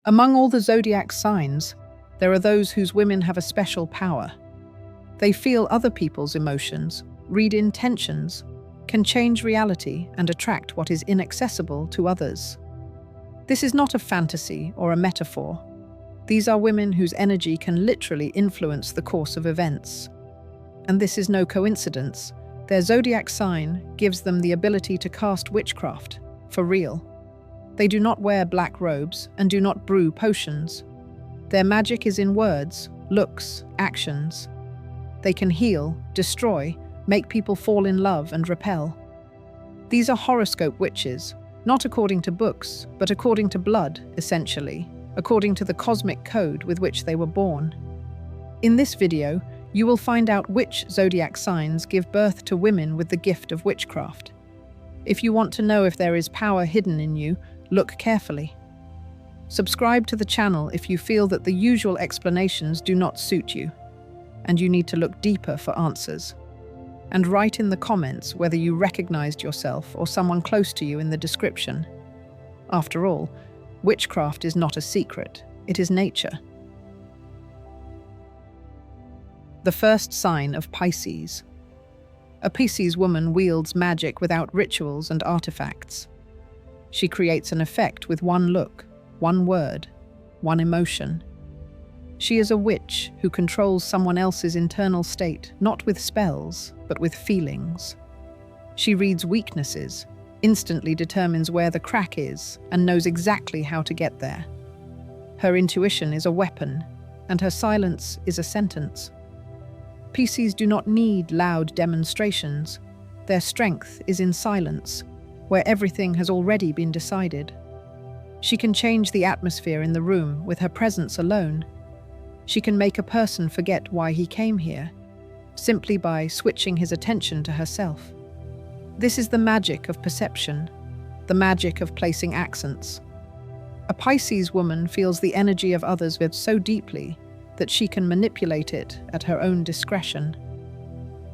Among all the zodiac signs, there are those whose women have a special power. They feel other people's emotions, read intentions, can change reality and attract what is inaccessible to others. This is not a fantasy or a metaphor. These are women whose energy can literally influence the course of events. And this is no coincidence. Their zodiac sign gives them the ability to cast witchcraft, for real. They do not wear black robes and do not brew potions. Their magic is in words, looks, actions. They can heal, destroy, make people fall in love and repel. These are horoscope witches, not according to books, but according to blood, essentially, according to the cosmic code with which they were born. In this video, you will find out which zodiac signs give birth to women with the gift of witchcraft. If you want to know if there is power hidden in you, look carefully. Subscribe to the channel if you feel that the usual explanations do not suit you, and you need to look deeper for answers. And write in the comments whether you recognized yourself or someone close to you in the description. After all, witchcraft is not a secret, it is nature. The first sign of Pisces. A Pisces woman wields magic without rituals and artifacts. She creates an effect with one look, one word, one emotion. She is a witch who controls someone else's internal state, not with spells, but with feelings. She reads weaknesses, instantly determines where the crack is, and knows exactly how to get there. Her intuition is a weapon, and her silence is a sentence. Pisces do not need loud demonstrations. Their strength is in silence, where everything has already been decided. She can change the atmosphere in the room with her presence alone. She can make a person forget why he came here, simply by switching his attention to herself. This is the magic of perception, the magic of placing accents. A Pisces woman feels the energy of others so deeply that she can manipulate it at her own discretion.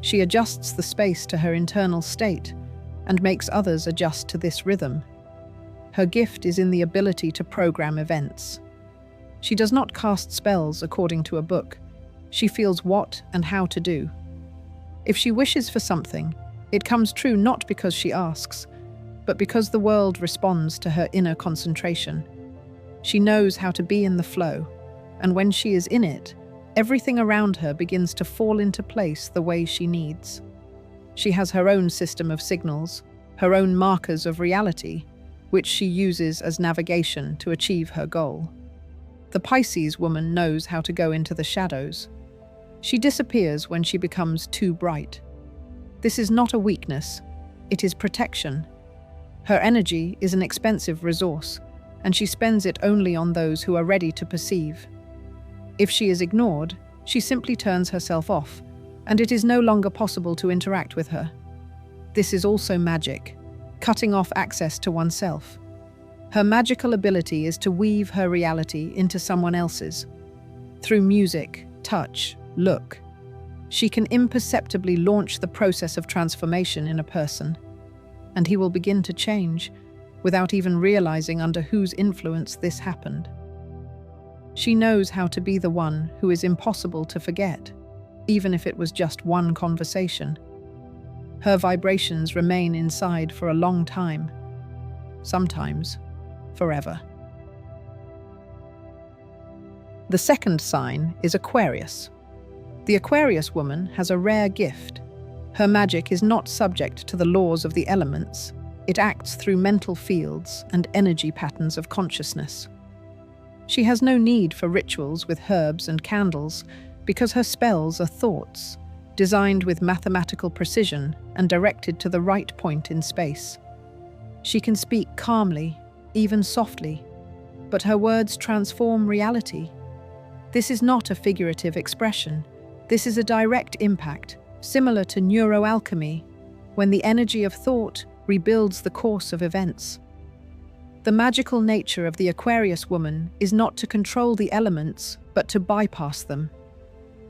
She adjusts the space to her internal state and makes others adjust to this rhythm. Her gift is in the ability to program events. She does not cast spells according to a book. She feels what and how to do. If she wishes for something, it comes true not because she asks, but because the world responds to her inner concentration. She knows how to be in the flow, and when she is in it, everything around her begins to fall into place the way she needs. She has her own system of signals, her own markers of reality, which she uses as navigation to achieve her goal. The Pisces woman knows how to go into the shadows. She disappears when she becomes too bright. This is not a weakness, it is protection. Her energy is an expensive resource, and she spends it only on those who are ready to perceive. If she is ignored, she simply turns herself off, and it is no longer possible to interact with her. This is also magic, cutting off access to oneself. Her magical ability is to weave her reality into someone else's. Through music, touch, look, she can imperceptibly launch the process of transformation in a person, and he will begin to change without even realizing under whose influence this happened. She knows how to be the one who is impossible to forget, even if it was just one conversation. Her vibrations remain inside for a long time, sometimes forever. The second sign is Aquarius. The Aquarius woman has a rare gift. Her magic is not subject to the laws of the elements. It acts through mental fields and energy patterns of consciousness. She has no need for rituals with herbs and candles because her spells are thoughts, designed with mathematical precision and directed to the right point in space. She can speak calmly, even softly, but her words transform reality. This is not a figurative expression. This is a direct impact, similar to neuroalchemy, when the energy of thought rebuilds the course of events. The magical nature of the Aquarius woman is not to control the elements, but to bypass them.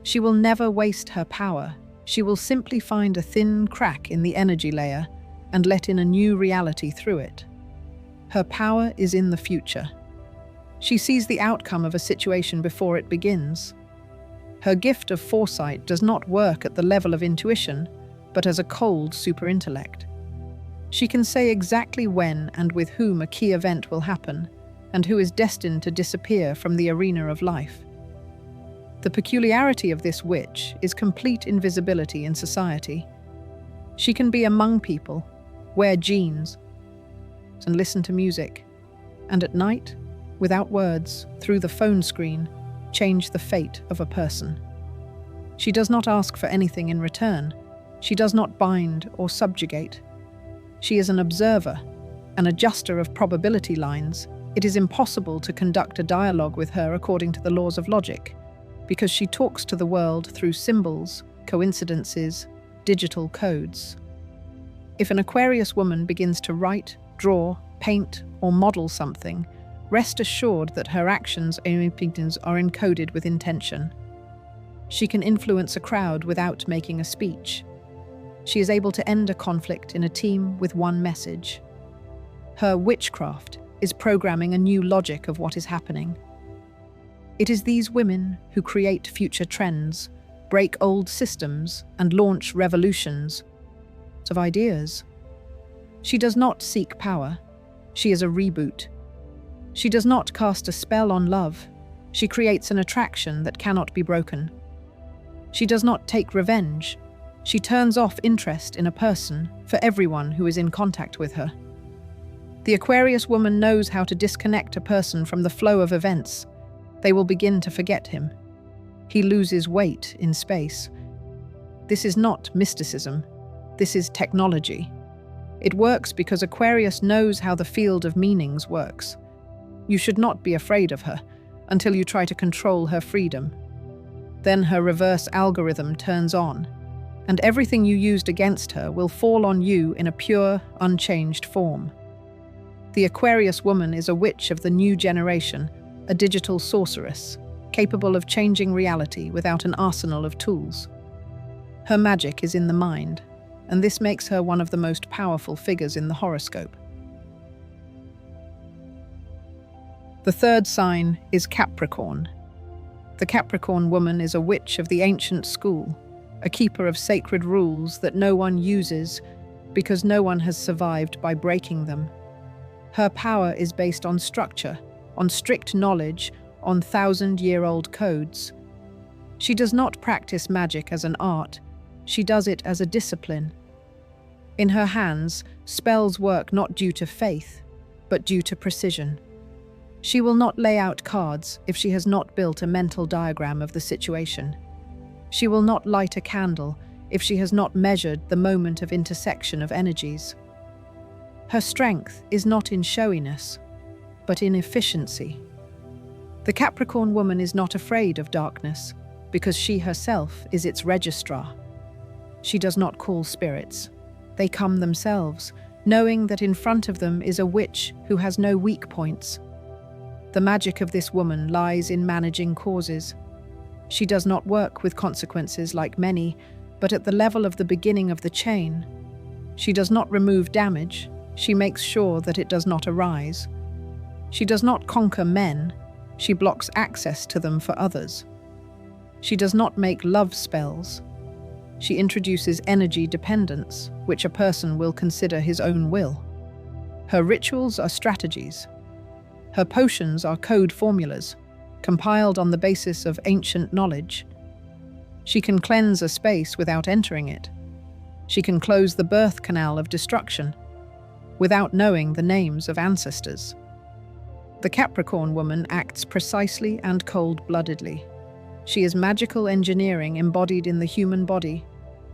She will never waste her power. She will simply find a thin crack in the energy layer and let in a new reality through it. Her power is in the future. She sees the outcome of a situation before it begins. Her gift of foresight does not work at the level of intuition, but as a cold superintellect. She can say exactly when and with whom a key event will happen, and who is destined to disappear from the arena of life. The peculiarity of this witch is complete invisibility in society. She can be among people, wear jeans, and listen to music, and at night, without words, through the phone screen, change the fate of a person. She does not ask for anything in return. She does not bind or subjugate. She is an observer, an adjuster of probability lines. It is impossible to conduct a dialogue with her according to the laws of logic, because she talks to the world through symbols, coincidences, digital codes. If an Aquarius woman begins to write, draw, paint, or model something, rest assured that her actions and opinions are encoded with intention. She can influence a crowd without making a speech. She is able to end a conflict in a team with one message. Her witchcraft is programming a new logic of what is happening. It is these women who create future trends, break old systems, and launch revolutions of ideas. She does not seek power. She is a reboot. She does not cast a spell on love. She creates an attraction that cannot be broken. She does not take revenge. She turns off interest in a person for everyone who is in contact with her. The Aquarius woman knows how to disconnect a person from the flow of events. They will begin to forget him. He loses weight in space. This is not mysticism. This is technology. It works because Aquarius knows how the field of meanings works. You should not be afraid of her until you try to control her freedom. Then her reverse algorithm turns on, and everything you used against her will fall on you in a pure, unchanged form. The Aquarius woman is a witch of the new generation, a digital sorceress, capable of changing reality without an arsenal of tools. Her magic is in the mind, and this makes her one of the most powerful figures in the horoscope. The third sign is Capricorn. The Capricorn woman is a witch of the ancient school, a keeper of sacred rules that no one uses because no one has survived by breaking them. Her power is based on structure, on strict knowledge, on thousand-year-old codes. She does not practice magic as an art, she does it as a discipline. In her hands, spells work not due to faith, but due to precision. She will not lay out cards if she has not built a mental diagram of the situation. She will not light a candle if she has not measured the moment of intersection of energies. Her strength is not in showiness, but in efficiency. The Capricorn woman is not afraid of darkness because she herself is its registrar. She does not call spirits. They come themselves, knowing that in front of them is a witch who has no weak points. The magic of this woman lies in managing causes. She does not work with consequences like many, but at the level of the beginning of the chain. She does not remove damage, she makes sure that it does not arise. She does not conquer men, she blocks access to them for others. She does not make love spells. She introduces energy dependence, which a person will consider his own will. Her rituals are strategies. Her potions are code formulas, compiled on the basis of ancient knowledge. She can cleanse a space without entering it. She can close the birth canal of destruction, without knowing the names of ancestors. The Capricorn woman acts precisely and cold-bloodedly. She is magical engineering embodied in the human body.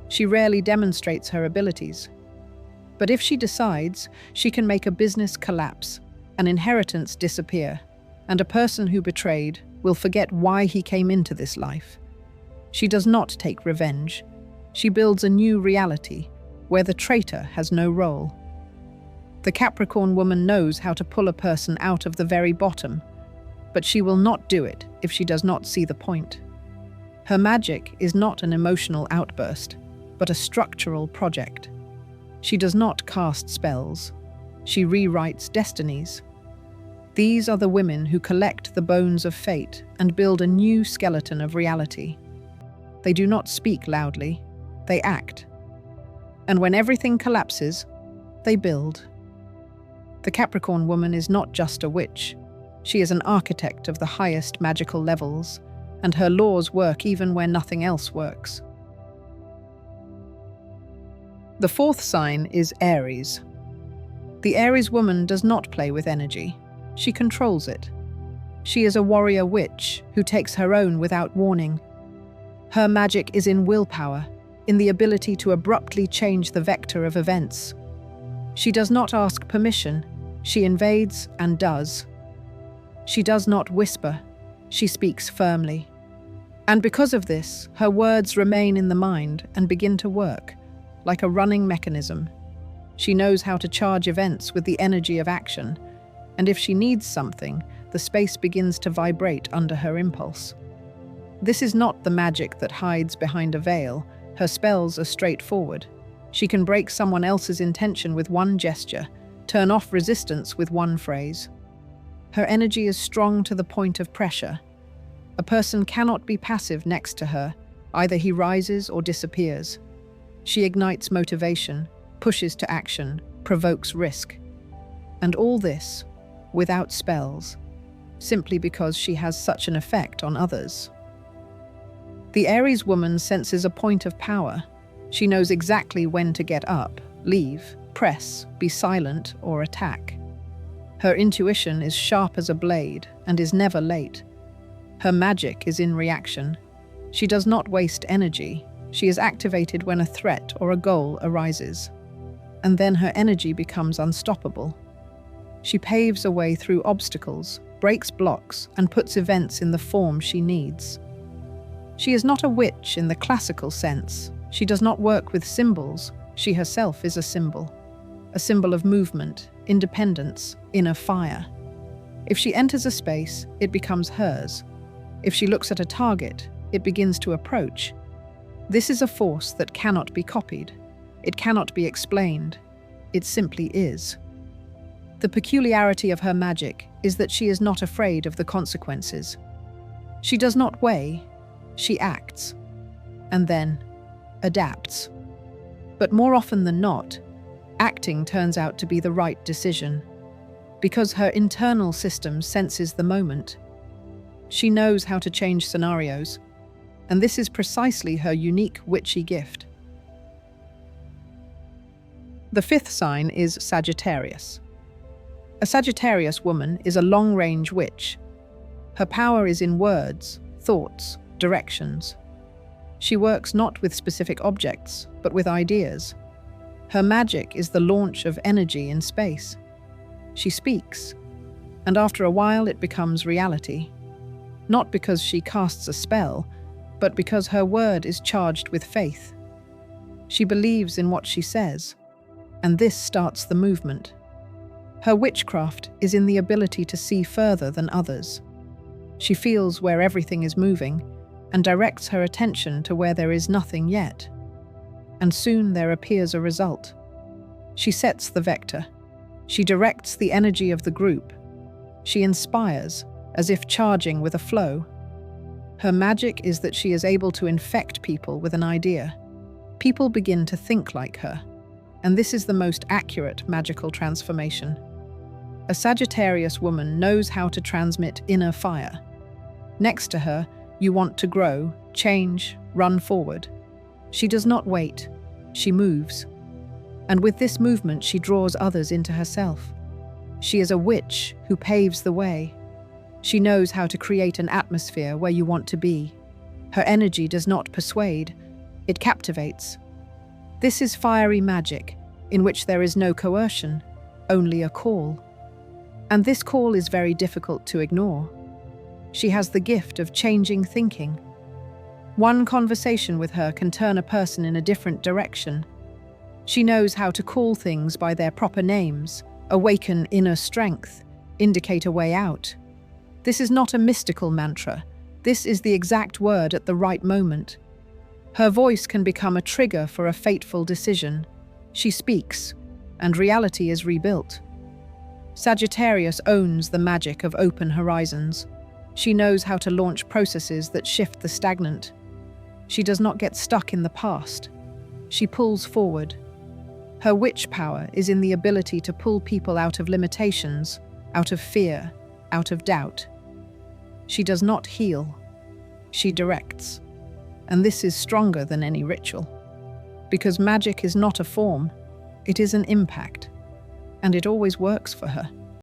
She rarely demonstrates her abilities. But if she decides, she can make a business collapse, an inheritance disappear, and a person who betrayed will forget why he came into this life. She does not take revenge. She builds a new reality where the traitor has no role. The Capricorn woman knows how to pull a person out of the very bottom, but she will not do it if she does not see the point. Her magic is not an emotional outburst, but a structural project. She does not cast spells. She rewrites destinies. These are the women who collect the bones of fate and build a new skeleton of reality. They do not speak loudly, they act. And when everything collapses, they build. The Capricorn woman is not just a witch. She is an architect of the highest magical levels, and her laws work even where nothing else works. The fourth sign is Aries. The Aries woman does not play with energy. She controls it. She is a warrior witch who takes her own without warning. Her magic is in willpower, in the ability to abruptly change the vector of events. She does not ask permission, she invades and does. She does not whisper, she speaks firmly. And because of this, her words remain in the mind and begin to work, like a running mechanism. She knows how to charge events with the energy of action, and if she needs something, the space begins to vibrate under her impulse. This is not the magic that hides behind a veil. Her spells are straightforward. She can break someone else's intention with one gesture, turn off resistance with one phrase. Her energy is strong to the point of pressure. A person cannot be passive next to her. Either he rises or disappears. She ignites motivation, pushes to action, provokes risk. And all this, without spells, simply because she has such an effect on others. The Aries woman senses a point of power. She knows exactly when to get up, leave, press, be silent, or attack. Her intuition is sharp as a blade and is never late. Her magic is in reaction. She does not waste energy. She is activated when a threat or a goal arises. And then her energy becomes unstoppable. She paves a way through obstacles, breaks blocks, and puts events in the form she needs. She is not a witch in the classical sense. She does not work with symbols. She herself is a symbol of movement, independence, inner fire. If she enters a space, it becomes hers. If she looks at a target, it begins to approach. This is a force that cannot be copied. It cannot be explained. It simply is. The peculiarity of her magic is that she is not afraid of the consequences. She does not weigh, she acts, and then adapts. But more often than not, acting turns out to be the right decision, because her internal system senses the moment. She knows how to change scenarios, and this is precisely her unique witchy gift. The fifth sign is Sagittarius. A Sagittarius woman is a long-range witch. Her power is in words, thoughts, directions. She works not with specific objects, but with ideas. Her magic is the launch of energy in space. She speaks, and after a while it becomes reality. Not because she casts a spell, but because her word is charged with faith. She believes in what she says, and this starts the movement. Her witchcraft is in the ability to see further than others. She feels where everything is moving and directs her attention to where there is nothing yet. And soon there appears a result. She sets the vector. She directs the energy of the group. She inspires, as if charging with a flow. Her magic is that she is able to infect people with an idea. People begin to think like her, and this is the most accurate magical transformation. A Sagittarius woman knows how to transmit inner fire. Next to her, you want to grow, change, run forward. She does not wait, she moves. And with this movement, she draws others into herself. She is a witch who paves the way. She knows how to create an atmosphere where you want to be. Her energy does not persuade, it captivates. This is fiery magic, in which there is no coercion, only a call. And this call is very difficult to ignore. She has the gift of changing thinking. One conversation with her can turn a person in a different direction. She knows how to call things by their proper names, awaken inner strength, indicate a way out. This is not a mystical mantra. This is the exact word at the right moment. Her voice can become a trigger for a fateful decision. She speaks, and reality is rebuilt. Sagittarius owns the magic of open horizons. She knows how to launch processes that shift the stagnant. She does not get stuck in the past. She pulls forward. Her witch power is in the ability to pull people out of limitations, out of fear, out of doubt. She does not heal. She directs. And this is stronger than any ritual. Because magic is not a form, it is an impact. And it always works for her.